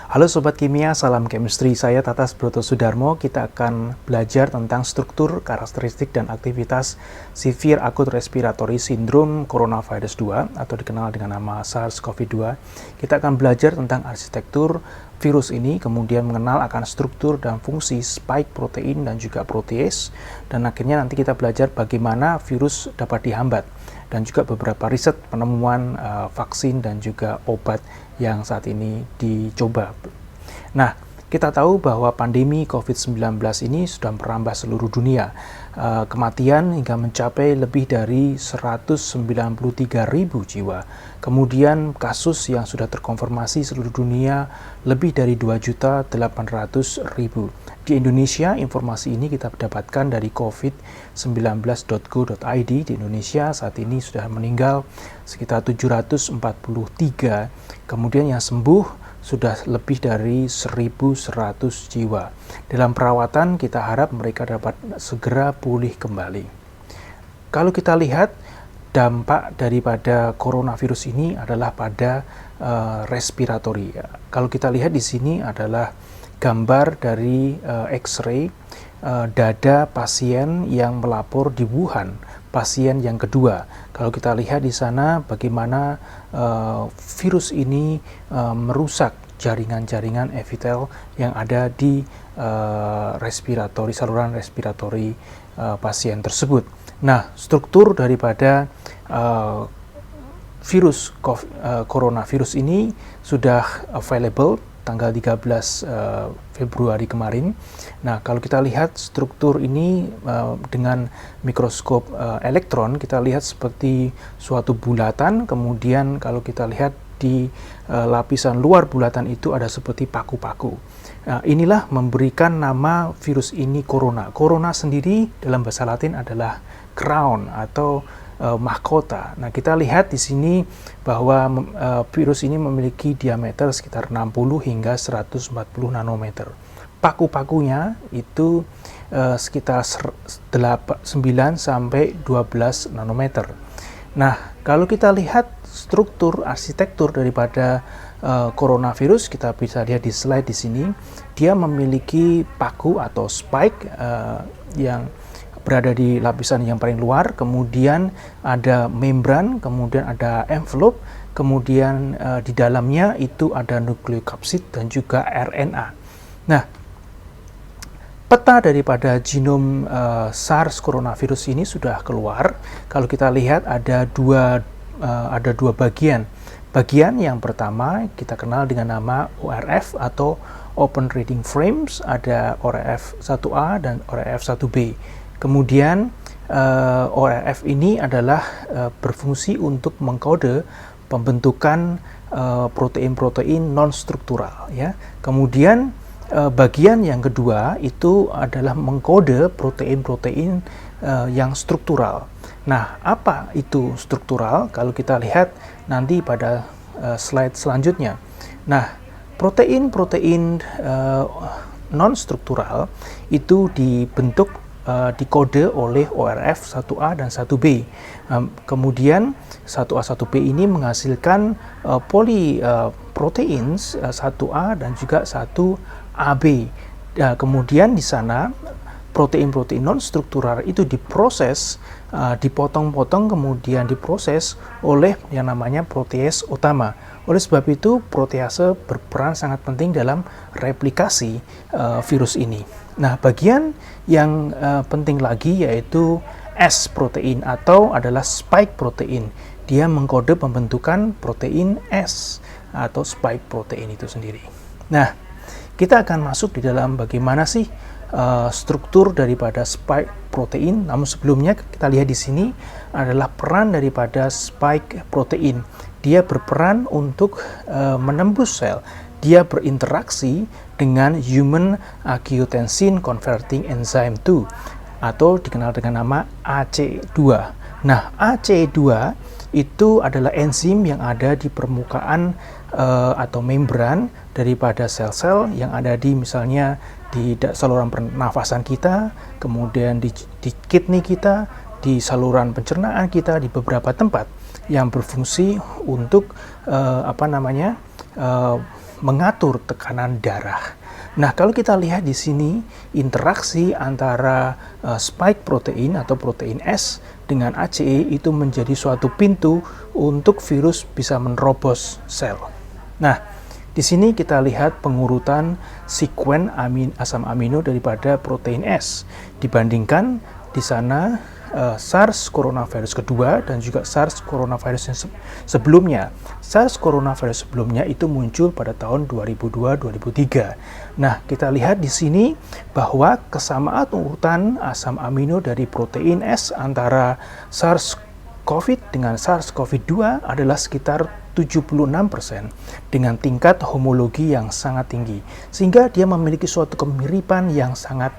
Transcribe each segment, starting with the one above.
Halo Sobat Kimia, salam chemistry. Saya Tatas Broto Sudarmo. Kita akan belajar tentang struktur, karakteristik, dan aktivitas Severe Acute Respiratory Syndrome Coronavirus 2 atau dikenal dengan nama SARS-CoV-2. Kita akan belajar tentang arsitektur virus ini, kemudian mengenal akan struktur dan fungsi spike protein dan juga protease, dan akhirnya nanti kita belajar bagaimana virus dapat dihambat, dan juga beberapa riset penemuan vaksin dan juga obat yang saat ini dicoba. Nah, kita tahu bahwa pandemi COVID-19 ini sudah merambah seluruh dunia. Kematian hingga mencapai lebih dari 193.000 jiwa. Kemudian kasus yang sudah terkonfirmasi seluruh dunia lebih dari 2.800.000. Di Indonesia, informasi ini kita dapatkan dari covid19.go.id. Di Indonesia saat ini sudah meninggal sekitar 743, kemudian yang sembuh sudah lebih dari 1.100 jiwa. Dalam perawatan, kita harap mereka dapat segera pulih kembali. Kalau kita lihat, dampak daripada coronavirus ini adalah pada respiratori. Kalau kita lihat di sini adalah gambar dari X-ray dada pasien yang melapor di Wuhan, pasien yang kedua. Kalau kita lihat di sana bagaimana virus ini merusak jaringan-jaringan epitel yang ada di respiratori, saluran respiratori pasien tersebut. Nah, struktur daripada coronavirus ini sudah available tanggal 13 Februari kemarin. Nah, kalau kita lihat struktur ini dengan mikroskop elektron, kita lihat seperti suatu bulatan, kemudian kalau kita lihat di lapisan luar bulatan itu ada seperti paku-paku. Nah, inilah memberikan nama virus ini corona. Corona sendiri dalam bahasa Latin adalah crown atau mahkota. Nah, kita lihat di sini bahwa virus ini memiliki diameter sekitar 60 hingga 140 nanometer. Paku-pakunya itu sekitar 9 sampai 12 nanometer. Nah, kalau kita lihat struktur arsitektur daripada coronavirus, kita bisa lihat di slide di sini. Dia memiliki paku atau spike yang berada di lapisan yang paling luar, kemudian ada membran, kemudian ada envelope, kemudian di dalamnya itu ada nukleokapsid dan juga RNA. Nah, peta daripada genom SARS coronavirus ini sudah keluar. Kalau kita lihat ada dua bagian. Bagian yang pertama kita kenal dengan nama ORF atau Open Reading Frames, ada ORF 1A dan ORF 1B. Kemudian ORF ini adalah berfungsi untuk mengkode pembentukan protein-protein non-struktural, ya. Kemudian bagian yang kedua itu adalah mengkode protein-protein yang struktural. Nah, apa itu struktural? Kalau kita lihat nanti pada slide selanjutnya. Nah, protein-protein non-struktural itu dibentuk dikode oleh ORF 1A dan 1B. Kemudian 1A 1B ini menghasilkan polyproteins 1A dan juga 1AB. Kemudian di sana protein-protein non-struktural itu diproses, dipotong-potong, kemudian diproses oleh yang namanya protease utama. Oleh sebab itu, protease berperan sangat penting dalam replikasi virus ini. Nah, bagian yang penting lagi yaitu S protein atau adalah spike protein. Dia mengkode pembentukan protein S atau spike protein itu sendiri. Nah, kita akan masuk di dalam bagaimana sih struktur daripada spike protein. Namun sebelumnya kita lihat di sini adalah peran daripada spike protein. Dia berperan untuk menembus sel. Dia berinteraksi dengan Human Angiotensin Converting Enzyme 2 atau dikenal dengan nama AC2. Nah, AC2 itu adalah enzim yang ada di permukaan atau membran daripada sel-sel yang ada di misalnya di saluran pernafasan kita, kemudian di kidney kita, di saluran pencernaan kita, di beberapa tempat yang berfungsi untuk mengatur tekanan darah. Nah, kalau kita lihat di sini interaksi antara spike protein atau protein S dengan ACE itu menjadi suatu pintu untuk virus bisa menerobos sel. Nah, di sini kita lihat pengurutan sekuen asam amino daripada protein S dibandingkan di sana SARS coronavirus kedua dan juga SARS coronavirus yang sebelumnya. SARS coronavirus sebelumnya itu muncul pada tahun 2002-2003. Nah, kita lihat di sini bahwa kesamaan urutan asam amino dari protein S antara SARS-CoV dengan SARS-CoV-2 adalah sekitar 76% dengan tingkat homologi yang sangat tinggi, sehingga dia memiliki suatu kemiripan yang sangat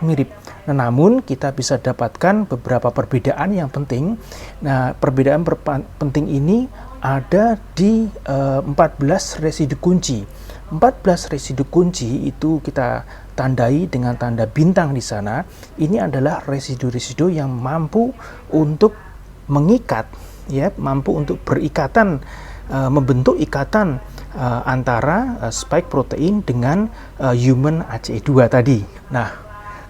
mirip. Nah, namun kita bisa dapatkan beberapa perbedaan yang penting. Nah, perbedaan penting ini ada di 14 residu kunci. 14 residu kunci itu kita tandai dengan tanda bintang di sana. Ini adalah residu-residu yang mampu untuk mengikat, ya, mampu untuk berikatan, membentuk ikatan antara spike protein dengan human ACE2 tadi. Nah,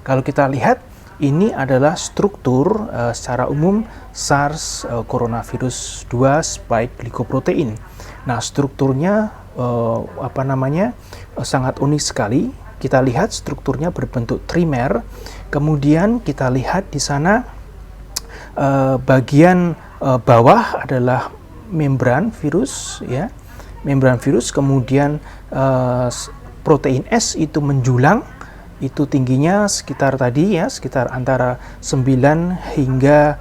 kalau kita lihat ini adalah struktur secara umum SARS coronavirus 2 spike glycoprotein. Nah, strukturnya sangat unik sekali. Kita lihat strukturnya berbentuk trimer. Kemudian kita lihat di sana bagian bawah adalah membran virus, ya, membran virus. Kemudian protein S itu menjulang, itu tingginya sekitar tadi, ya, sekitar antara 9 hingga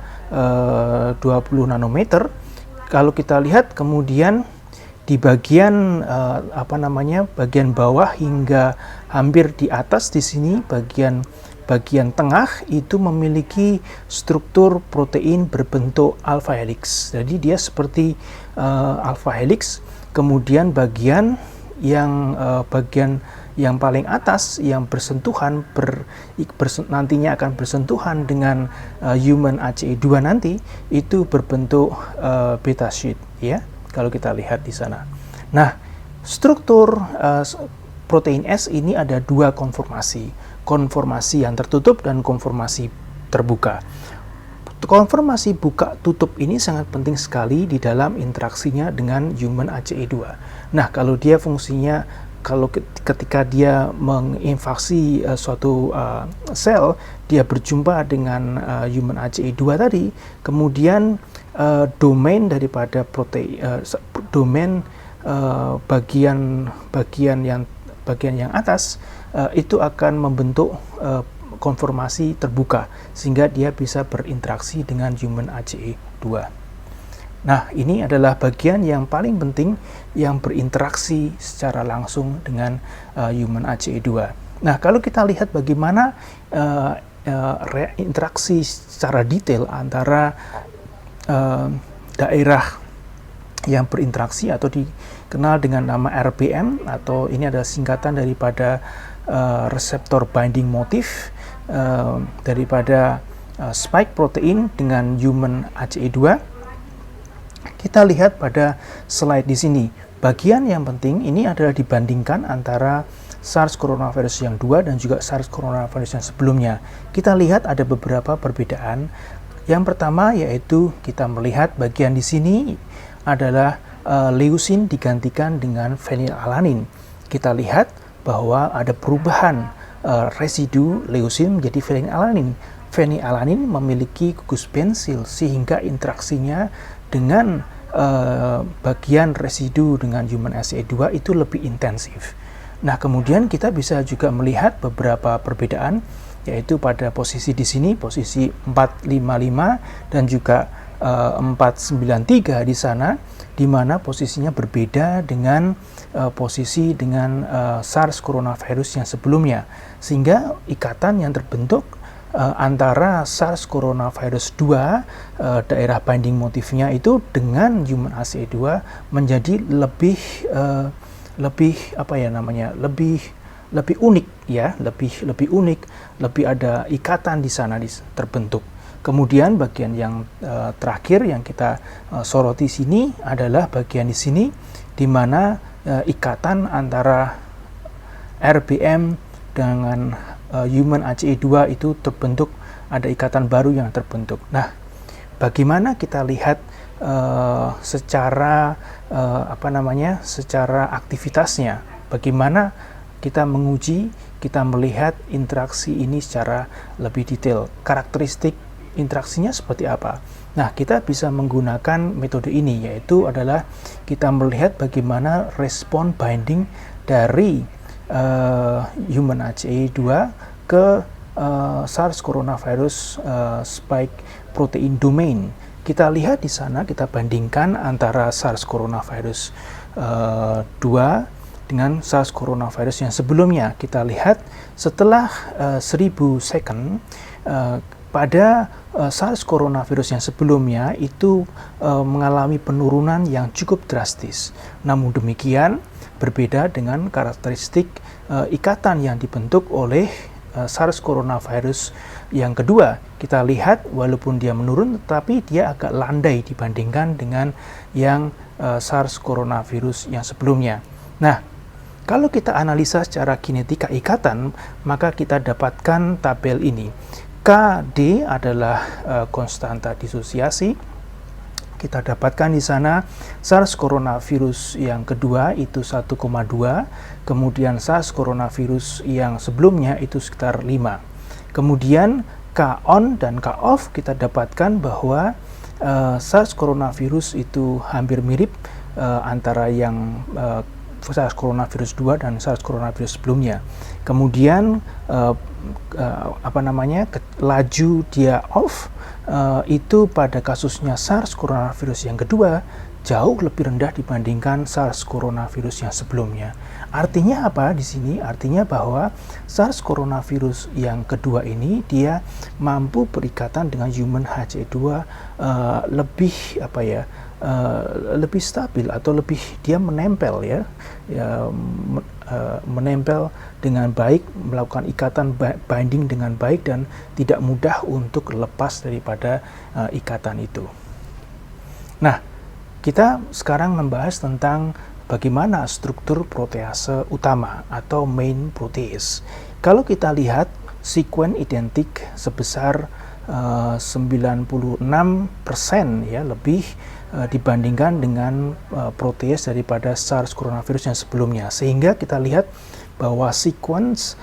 20 nanometer. Kalau kita lihat kemudian di bagian bagian bawah hingga hampir di atas di sini bagian tengah itu memiliki struktur protein berbentuk alpha helix. Jadi dia seperti alpha helix. Kemudian bagian yang paling atas yang bersentuhan nantinya akan bersentuhan dengan human ACE2 nanti itu berbentuk beta sheet, ya, kalau kita lihat di sana. Nah, struktur protein S ini ada dua konformasi yang tertutup dan konformasi terbuka. Konformasi buka tutup ini sangat penting sekali di dalam interaksinya dengan human ACE2. Nah, kalau dia fungsinya, ketika dia menginfeksi suatu sel, dia berjumpa dengan human ACE2 tadi, kemudian domain daripada bagian yang atas itu akan membentuk konformasi terbuka sehingga dia bisa berinteraksi dengan human ACE2. Nah, ini adalah bagian yang paling penting yang berinteraksi secara langsung dengan human ACE2. Nah, kalau kita lihat bagaimana interaksi secara detail antara daerah yang berinteraksi atau dikenal dengan nama RBM, atau ini adalah singkatan daripada reseptor binding motif daripada spike protein dengan human ACE2. Kita lihat pada slide di sini. Bagian yang penting ini adalah dibandingkan antara SARS coronavirus yang 2 dan juga SARS coronavirus yang sebelumnya. Kita lihat ada beberapa perbedaan. Yang pertama yaitu kita melihat bagian di sini adalah leucin digantikan dengan fenilalanin. Kita lihat bahwa ada perubahan residu leucin menjadi fenilalanin. Fenilalanin memiliki gugus bensil sehingga interaksinya dengan bagian residu dengan human ACE2 itu lebih intensif. Nah, kemudian kita bisa juga melihat beberapa perbedaan, yaitu pada posisi di sini, posisi 455 dan juga 493 di sana, di mana posisinya berbeda dengan posisi dengan SARS coronavirus yang sebelumnya, sehingga ikatan yang terbentuk antara SARS coronavirus 2 daerah binding motifnya itu dengan human ACE2 menjadi lebih lebih unik ya, lebih unik, lebih ada ikatan di sana terbentuk. Kemudian bagian yang terakhir yang kita soroti sini adalah bagian di sini di mana ikatan antara RBM dengan human ACE2 itu terbentuk, ada ikatan baru yang terbentuk. Nah, bagaimana kita lihat secara secara aktivitasnya, bagaimana kita menguji, kita melihat interaksi ini secara lebih detail, karakteristik interaksinya seperti apa. Nah, kita bisa menggunakan metode ini, yaitu adalah kita melihat bagaimana respon binding dari human ACE2 ke SARS coronavirus spike protein domain. Kita lihat di sana, kita bandingkan antara SARS coronavirus 2 dengan SARS coronavirus yang sebelumnya. Kita lihat setelah 1000 second pada SARS coronavirus yang sebelumnya itu mengalami penurunan yang cukup drastis. Namun demikian berbeda dengan karakteristik ikatan yang dibentuk oleh SARS coronavirus yang kedua. Kita lihat walaupun dia menurun tetapi dia agak landai dibandingkan dengan yang SARS coronavirus yang sebelumnya. Nah, kalau kita analisa secara kinetika ikatan, maka kita dapatkan tabel ini. KD adalah konstanta disosiasi. Kita dapatkan di sana SARS coronavirus yang kedua itu 1,2, kemudian SARS coronavirus yang sebelumnya itu sekitar 5. Kemudian K-on dan K-off kita dapatkan bahwa SARS coronavirus itu hampir mirip antara yang SARS coronavirus 2 dan SARS coronavirus sebelumnya. Kemudian laju dia off itu pada kasusnya SARS coronavirus yang kedua jauh lebih rendah dibandingkan SARS coronavirus yang sebelumnya. Artinya apa di sini? Artinya bahwa SARS coronavirus yang kedua ini dia mampu berikatan dengan human HC2 lebih stabil atau lebih dia menempel menempel dengan baik, melakukan ikatan binding dengan baik dan tidak mudah untuk lepas daripada ikatan itu. Nah, kita sekarang membahas tentang bagaimana struktur protease utama atau main protease. Kalau kita lihat sekuen identik sebesar 96% ya lebih dibandingkan dengan protease daripada SARS coronavirus yang sebelumnya, sehingga kita lihat bahwa sequence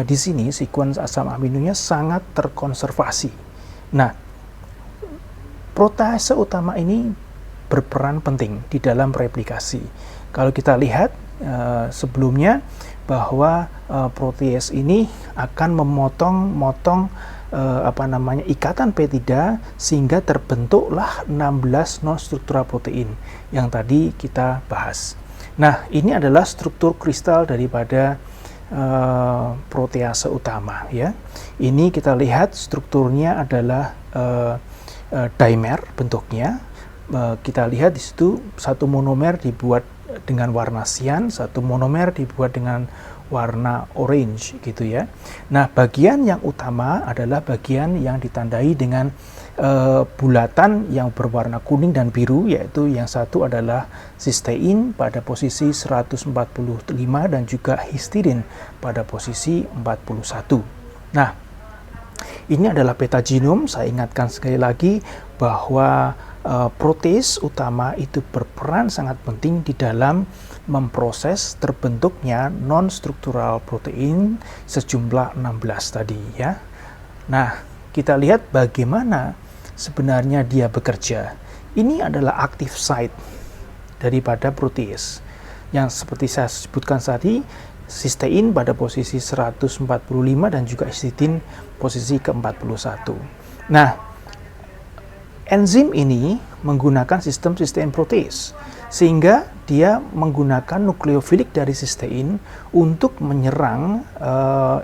di sini sequence asam aminonya sangat terkonservasi. Nah, protease utama ini berperan penting di dalam replikasi. Kalau kita lihat sebelumnya bahwa protease ini akan memotong ikatan peptida sehingga terbentuklah 16 non-struktural protein yang tadi kita bahas. Nah, ini adalah struktur kristal daripada protease utama ya. Ini kita lihat strukturnya adalah dimer bentuknya. Kita lihat di situ satu monomer dibuat dengan warna cyan, satu monomer dibuat dengan warna orange gitu ya. Nah, bagian yang utama adalah bagian yang ditandai dengan bulatan yang berwarna kuning dan biru, yaitu yang satu adalah cysteine pada posisi 145 dan juga histidine pada posisi 41. Nah, ini adalah peta genom. Saya ingatkan sekali lagi bahwa protease utama itu berperan sangat penting di dalam memproses terbentuknya non-struktural protein sejumlah 16 tadi ya. Nah, kita lihat bagaimana sebenarnya dia bekerja. Ini adalah active site daripada protease yang seperti saya sebutkan tadi, cysteine pada posisi 145 dan juga histidine posisi ke-41. Nah, enzim ini menggunakan sistem cysteine protease, sehingga dia menggunakan nukleofilik dari cysteine untuk menyerang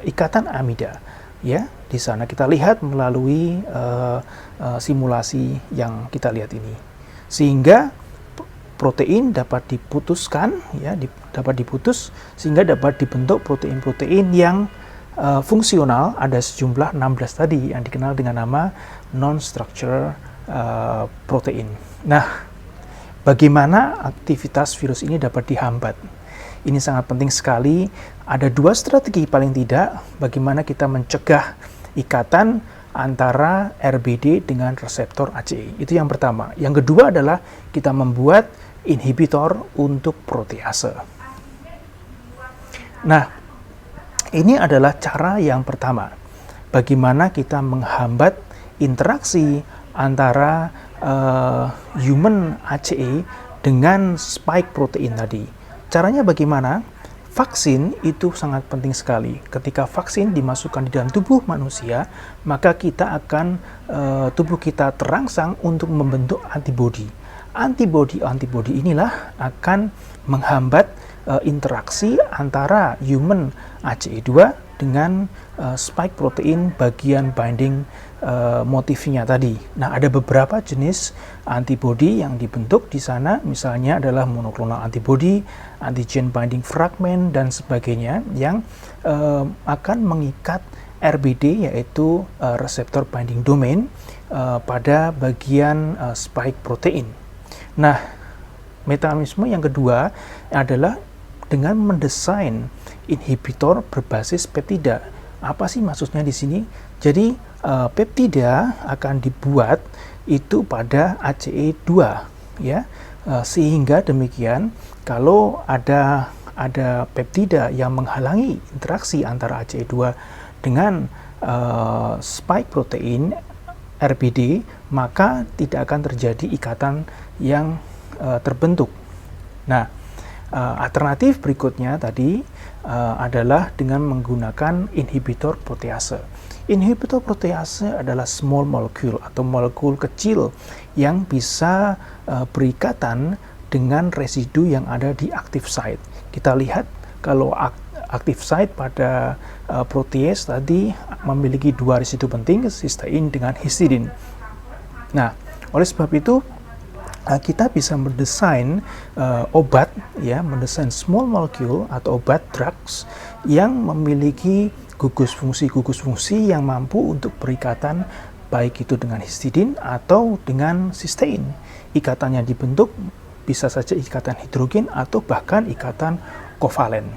ikatan amida. Ya, di sana kita lihat melalui simulasi yang kita lihat ini, sehingga protein dapat diputuskan, ya, dapat diputus sehingga dapat dibentuk protein-protein yang fungsional. Ada sejumlah 16 tadi yang dikenal dengan nama non-structure protein. Nah, bagaimana aktivitas virus ini dapat dihambat? Ini sangat penting sekali. Ada dua strategi paling tidak bagaimana kita mencegah ikatan antara RBD dengan reseptor ACE. Itu yang pertama. Yang kedua adalah kita membuat inhibitor untuk protease. Nah, ini adalah cara yang pertama. Bagaimana kita menghambat interaksi antara human ACE dengan spike protein tadi. Caranya bagaimana? Vaksin itu sangat penting sekali. Ketika vaksin dimasukkan di dalam tubuh manusia, maka kita akan tubuh kita terangsang untuk membentuk antibodi. Antibodi inilah akan menghambat interaksi antara human ACE2 dengan spike protein bagian binding motifnya tadi. Nah, ada beberapa jenis antibodi yang dibentuk di sana, misalnya adalah monoklonal antibody, antigen binding fragment, dan sebagainya yang akan mengikat RBD, yaitu reseptor binding domain, pada bagian spike protein. Nah, mekanisme yang kedua adalah dengan mendesain inhibitor berbasis peptida. Apa sih maksudnya di sini? Jadi peptida akan dibuat itu pada ACE2, ya, sehingga demikian kalau ada peptida yang menghalangi interaksi antara ACE2 dengan spike protein RBD, maka tidak akan terjadi ikatan yang terbentuk. Nah, alternatif berikutnya tadi adalah dengan menggunakan inhibitor protease. Inhibitor protease adalah small molecule atau molekul kecil yang bisa berikatan dengan residu yang ada di active site. Kita lihat kalau active site pada protease tadi memiliki dua residu penting, cysteine dengan histidine. Nah, oleh sebab itu kita bisa mendesain obat, ya, mendesain small molecule atau obat drugs yang memiliki gugus fungsi yang mampu untuk berikatan baik itu dengan histidine atau dengan cysteine. Ikatan yang dibentuk bisa saja ikatan hidrogen atau bahkan ikatan kovalen.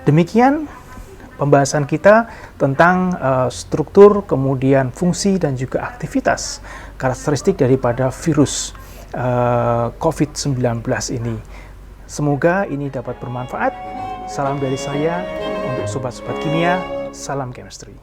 Demikian pembahasan kita tentang struktur, kemudian fungsi, dan juga aktivitas karakteristik daripada virus COVID-19 ini. Semoga ini dapat bermanfaat. Salam dari saya untuk sobat-sobat kimia. Salam chemistry.